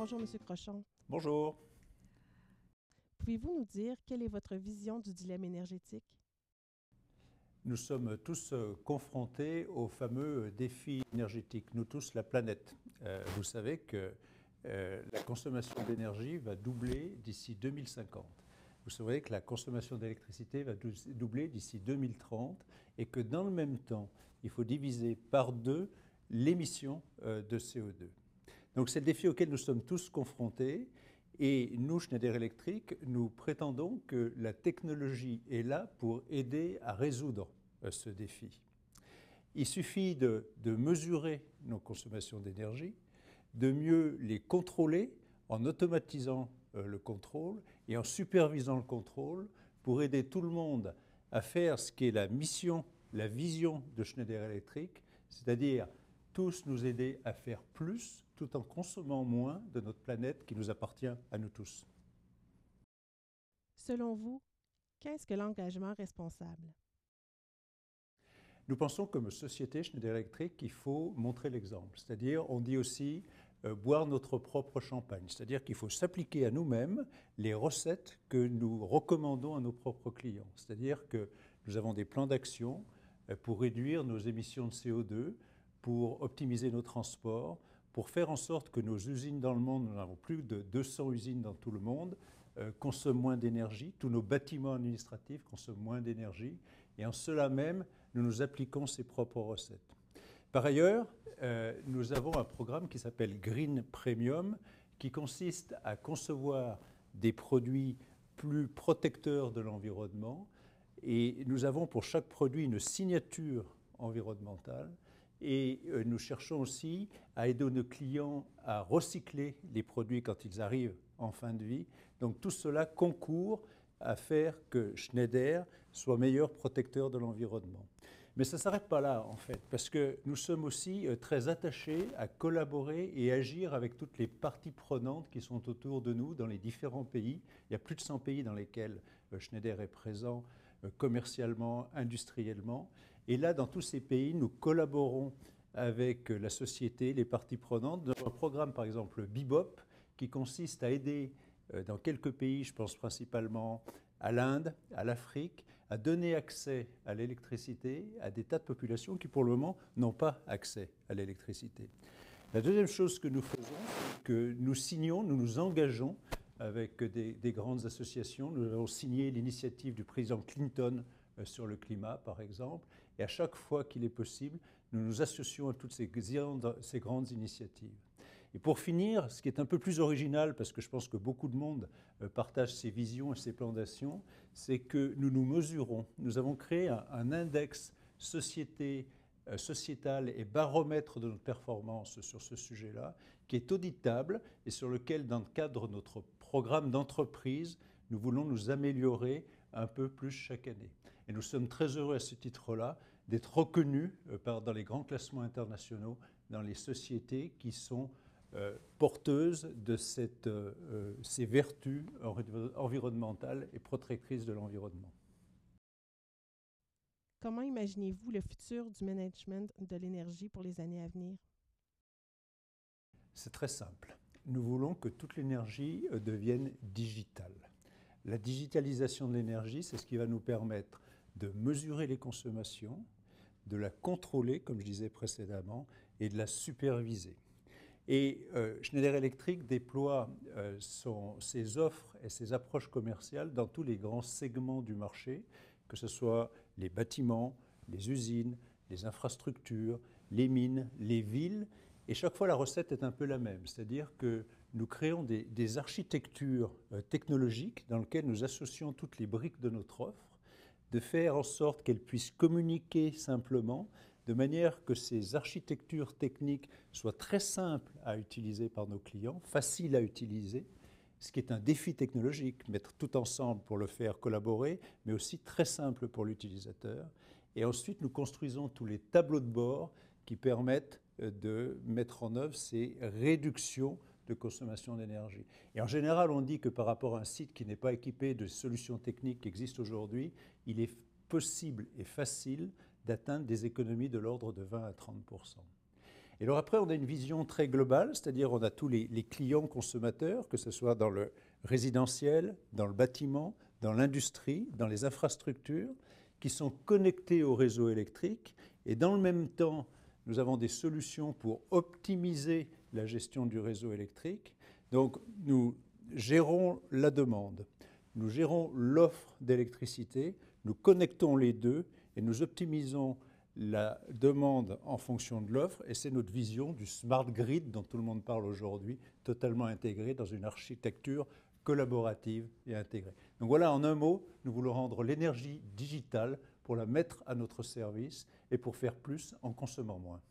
Bonjour, Monsieur Crochon. Bonjour. Pouvez-vous nous dire quelle est votre vision du dilemme énergétique? Nous sommes tous confrontés au fameux défi énergétique, nous tous, la planète. Vous savez que la consommation d'énergie va doubler d'ici 2050. Vous savez que la consommation d'électricité va doubler d'ici 2030 et que dans le même temps, il faut diviser par deux l'émission de CO2. Donc c'est le défi auquel nous sommes tous confrontés. Et nous, Schneider Electric, nous prétendons que la technologie est là pour aider à résoudre ce défi. Il suffit de mesurer nos consommations d'énergie, de mieux les contrôler en automatisant le contrôle et en supervisant le contrôle pour aider tout le monde à faire ce qui est la mission, la vision de Schneider Electric, c'est-à-dire tous nous aider à faire plus tout en consommant moins de notre planète qui nous appartient à nous tous. Selon vous, qu'est-ce que l'engagement responsable? Nous pensons comme société Schneider Electric qu'il faut montrer l'exemple. C'est-à-dire, on dit aussi boire notre propre champagne. C'est-à-dire qu'il faut s'appliquer à nous-mêmes les recettes que nous recommandons à nos propres clients. C'est-à-dire que nous avons des plans d'action pour réduire nos émissions de CO2, pour optimiser nos transports, pour faire en sorte que nos usines dans le monde, nous avons plus de 200 usines dans tout le monde, consomment moins d'énergie, tous nos bâtiments administratifs consomment moins d'énergie, et en cela même, nous nous appliquons ces propres recettes. Par ailleurs, nous avons un programme qui s'appelle Green Premium, qui consiste à concevoir des produits plus protecteurs de l'environnement, et nous avons pour chaque produit une signature environnementale. Et nous cherchons aussi à aider nos clients à recycler les produits quand ils arrivent en fin de vie. Donc tout cela concourt à faire que Schneider soit meilleur protecteur de l'environnement. Mais ça ne s'arrête pas là, en fait, parce que nous sommes aussi très attachés à collaborer et agir avec toutes les parties prenantes qui sont autour de nous dans les différents pays. Il y a plus de 100 pays dans lesquels Schneider est présent commercialement, industriellement. Et là, dans tous ces pays, nous collaborons avec la société, les parties prenantes, dans un programme, par exemple, Bebop, qui consiste à aider dans quelques pays, je pense principalement à l'Inde, à l'Afrique, à donner accès à l'électricité à des tas de populations qui, pour le moment, n'ont pas accès à l'électricité. La deuxième chose que nous faisons, c'est que nous signons, nous nous engageons avec des grandes associations. Nous avons signé l'initiative du président Clinton sur le climat, par exemple, et à chaque fois qu'il est possible, nous nous associons à toutes ces grandes initiatives. Et pour finir, ce qui est un peu plus original, parce que je pense que beaucoup de monde partage ces visions et ces plans d'action, c'est que nous nous mesurons. Nous avons créé un index sociétal et baromètre de notre performance sur ce sujet-là, qui est auditable et sur lequel, dans le cadre de notre programme d'entreprise, nous voulons nous améliorer un peu plus chaque année. Et nous sommes très heureux à ce titre-là d'être reconnus dans les grands classements internationaux dans les sociétés qui sont porteuses de ces vertus environnementales et protectrices de l'environnement. Comment imaginez-vous le futur du management de l'énergie pour les années à venir? C'est très simple. Nous voulons que toute l'énergie devienne digitale. La digitalisation de l'énergie, c'est ce qui va nous permettre de mesurer les consommations, de la contrôler, comme je disais précédemment, et de la superviser. Et Schneider Electric déploie ses offres et ses approches commerciales dans tous les grands segments du marché, que ce soit les bâtiments, les usines, les infrastructures, les mines, les villes. Et chaque fois, la recette est un peu la même, c'est-à-dire que nous créons des architectures technologiques dans lesquelles nous associons toutes les briques de notre offre, de faire en sorte qu'elles puissent communiquer simplement, de manière que ces architectures techniques soient très simples à utiliser par nos clients, faciles à utiliser, ce qui est un défi technologique, mettre tout ensemble pour le faire collaborer, mais aussi très simple pour l'utilisateur. Et ensuite, nous construisons tous les tableaux de bord qui permettent de mettre en œuvre ces réductions de consommation d'énergie. Et en général, on dit que par rapport à un site qui n'est pas équipé de solutions techniques qui existent aujourd'hui, il est possible et facile d'atteindre des économies de l'ordre de 20 à 30%. Et alors après, on a une vision très globale, c'est-à-dire on a tous les clients consommateurs, que ce soit dans le résidentiel, dans le bâtiment, dans l'industrie, dans les infrastructures, qui sont connectés au réseau électrique. Et dans le même temps, nous avons des solutions pour optimiser la gestion du réseau électrique. Donc nous gérons la demande, nous gérons l'offre d'électricité, nous connectons les deux et nous optimisons la demande en fonction de l'offre, et c'est notre vision du smart grid dont tout le monde parle aujourd'hui, totalement intégré dans une architecture collaborative et intégrée. Donc voilà, en un mot, nous voulons rendre l'énergie digitale pour la mettre à notre service et pour faire plus en consommant moins.